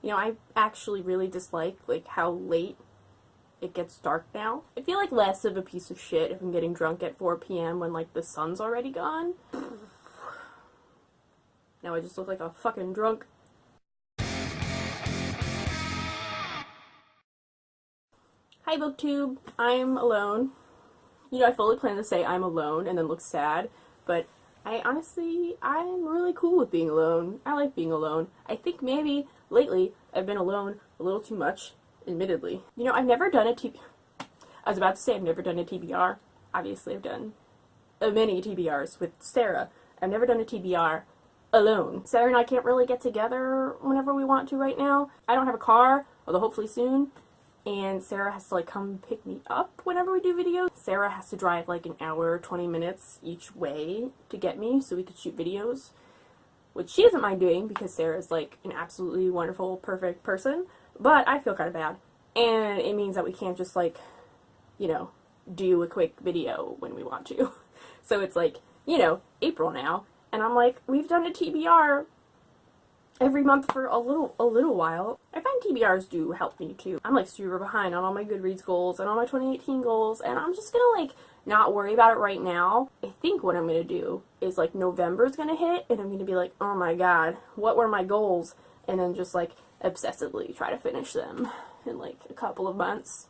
You know, I actually really dislike, like, how late it gets dark now. I feel like less of a piece of shit if I'm getting drunk at 4 p.m. when, like, the sun's already gone. Now I just look like a fucking drunk. Hi, BookTube. I'm alone. You know, I fully plan to say I'm alone and then look sad, but I'm really cool with being alone. I like being alone. I think maybe lately I've been alone a little too much, admittedly. You know, I've never done a I was about to say I've never done a TBR. Obviously, I've done many TBRs with Sarah. I've never done a TBR alone. Sarah and I can't really get together whenever we want to right now. I don't have a car, although hopefully soon. And Sarah has to, like, come pick me up whenever we do videos. Sarah has to drive, like, an hour, 20 minutes each way to get me so we could shoot videos, which she doesn't mind doing because Sarah's, like, an absolutely wonderful, perfect person, but I feel kind of bad. And it means that we can't just, like, you know, do a quick video when we want to. So it's, like, you know, April now, and I'm like, we've done a TBR every month for a little while. I find TBRs do help me too. I'm like super behind on all my Goodreads goals and all my 2018 goals, and I'm just gonna like not worry about it right now. I think what I'm gonna do is like November's gonna hit and I'm gonna be like, oh my god, what were my goals? And then just like obsessively try to finish them in like a couple of months.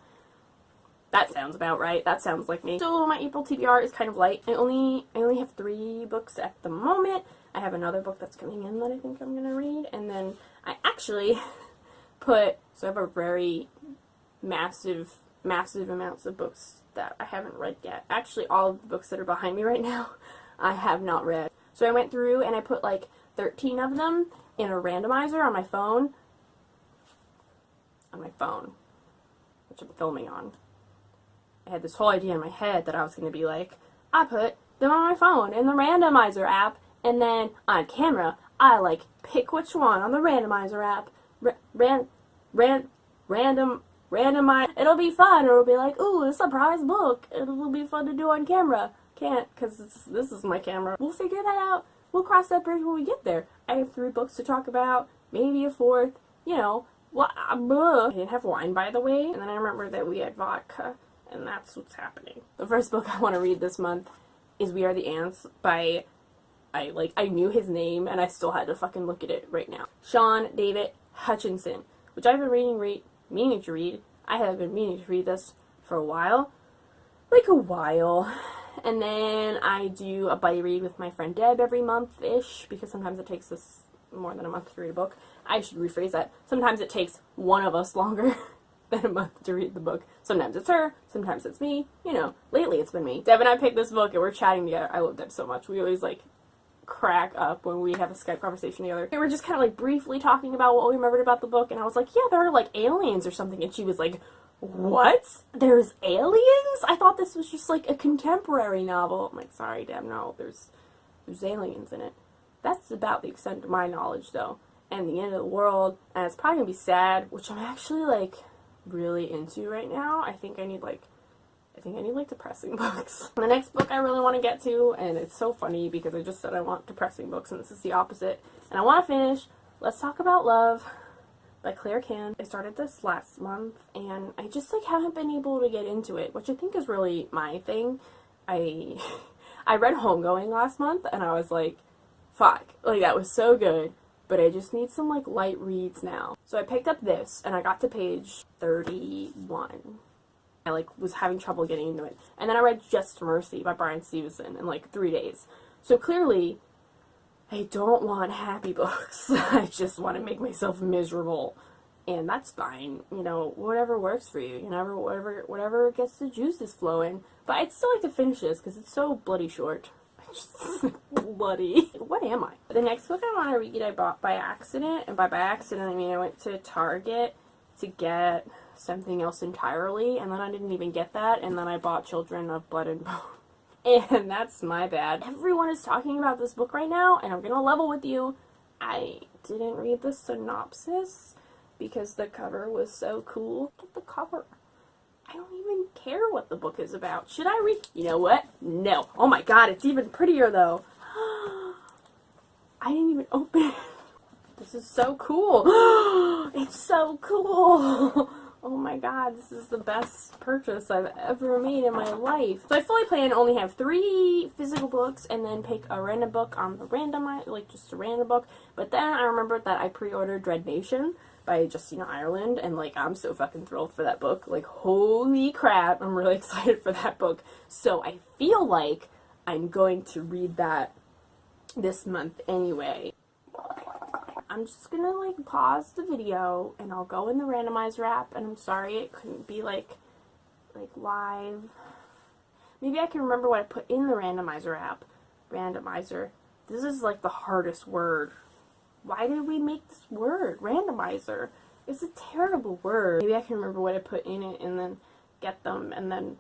That sounds about right. That sounds like me. So my April TBR is kind of light. I only have 3 books at the moment. I have another book that's coming in that I think I'm going to read. And then I actually so I have a very massive amounts of books that I haven't read yet. Actually, all of the books that are behind me right now, I have not read. So I went through and I put like 13 of them in a randomizer on my phone. Which I'm filming on. I had this whole idea in my head that I was going to be like, I put them on my phone in the randomizer app, and then on camera, I like pick which one on the randomizer app, randomize. It'll be fun, or it'll be like, ooh, a surprise book. It'll be fun to do on camera. Can't, because this is my camera. We'll figure that out. We'll cross that bridge when we get there. I have 3 books to talk about, maybe a 4th, you know. I didn't have wine, by the way, and then I remember that we had vodka. And that's what's happening. The first book I want to read this month is We Are the Ants by, I knew his name and I still had to fucking look at it right now. Shaun David Hutchinson, which I've been meaning to read. I have been meaning to read this for a while. And then I do a buddy read with my friend Deb every month-ish, because sometimes it takes us more than a month to read a book. I should rephrase that. Sometimes it takes one of us longer than a month to read the book. Sometimes it's her, sometimes it's me. You know, lately it's been me. Deb and I picked this book and we're chatting together. I love Deb so much. We always like crack up when we have a Skype conversation together. We were just kind of like briefly talking about what we remembered about the book, and I was like, yeah, there are like aliens or something, and she was like, what? There's aliens? I thought this was just like a contemporary novel. I'm like, sorry, Deb, no, there's aliens in it. That's about the extent of my knowledge though. And the end of the world, and it's probably gonna be sad, which I'm actually like really into right now. I think I need like depressing books. The next book I really want to get to, and it's so funny because I just said I want depressing books and this is the opposite, and I want to finish Let's Talk About Love by Kann. I started this last month and I just like haven't been able to get into it, which I think is really my thing. I read Homegoing last month and I was like, fuck, like that was so good, but I just need some like light reads now. So I picked up this and I got to page 31. I like was having trouble getting into it. And then I read Just Mercy by Bryan Stevenson in like 3 days. So clearly I don't want happy books. I just want to make myself miserable. And that's fine. You know, whatever works for you. You know, whatever gets the juices flowing. But I'd still like to finish this because it's so bloody short. Bloody. What am I? The next book I want to read I bought by accident, and by accident I mean I went to Target to get something else entirely, and then I didn't even get that, and then I bought Children of Blood and Bone. And that's my bad. Everyone is talking about this book right now, and I'm gonna level with you. I didn't read the synopsis because the cover was so cool. Look at the cover. I don't even care what the book is about. Should I read? You know what? No. Oh my god, it's even prettier though. I didn't even open it. This is so cool. It So cool! Oh my god, this is the best purchase I've ever made in my life. So I fully plan to only have 3 physical books and then pick a random book on the random, like just a random book. But then I remembered that I pre-ordered Dread Nation by Justina Ireland, and like I'm so fucking thrilled for that book. Like holy crap, I'm really excited for that book. So I feel like I'm going to read that this month anyway. I'm just gonna like pause the video and I'll go in the randomizer app, and I'm sorry it couldn't be like live. Maybe I can remember what I put in the randomizer app. Randomizer. This is like the hardest word. Why did we make this word? Randomizer. It's a terrible word. Maybe I can remember what I put in it and then get them and then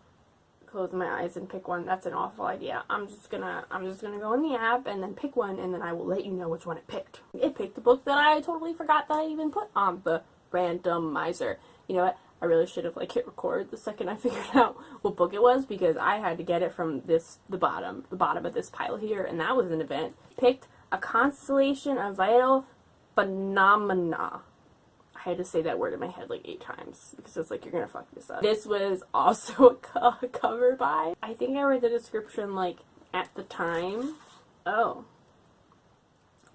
close my eyes and pick one. That's an awful idea. I'm just gonna go in the app and then pick one, and then I will let you know which one it picked. It picked the book that I totally forgot that I even put on the randomizer. You know what? I really should have like hit record the second I figured out what book it was, because I had to get it from the bottom of this pile here, and that was an event. Picked A Constellation of Vital Phenomena. I had to say that word in my head like 8 times because it's like, you're gonna fuck this up. This was also a cover by. I think I read the description like at the time. Oh.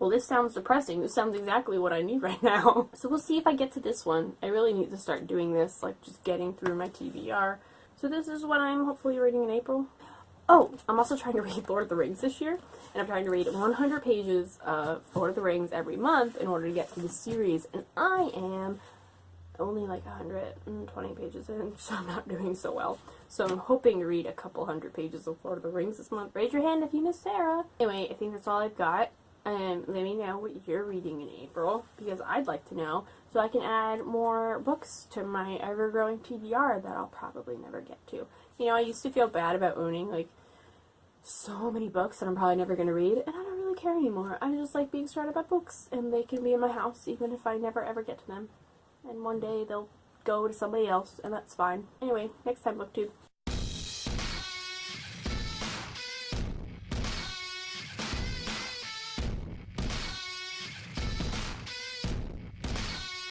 Well, this sounds depressing. This sounds exactly what I need right now. So we'll see if I get to this one. I really need to start doing this, like just getting through my TBR. So this is what I'm hopefully reading in April. Oh, I'm also trying to read Lord of the Rings this year, and I'm trying to read 100 pages of Lord of the Rings every month in order to get through the series, and I am only like 120 pages in, so I'm not doing so well. So I'm hoping to read a couple 100 pages of Lord of the Rings this month. Raise your hand if you miss Sarah. Anyway, I think that's all I've got. Let me know what you're reading in April, because I'd like to know, so I can add more books to my ever-growing TBR that I'll probably never get to. You know, I used to feel bad about owning, like, so many books that I'm probably never going to read, and I don't really care anymore. I just like being surrounded by books, and they can be in my house even if I never ever get to them. And one day they'll go to somebody else, and that's fine. Anyway, next time, BookTube.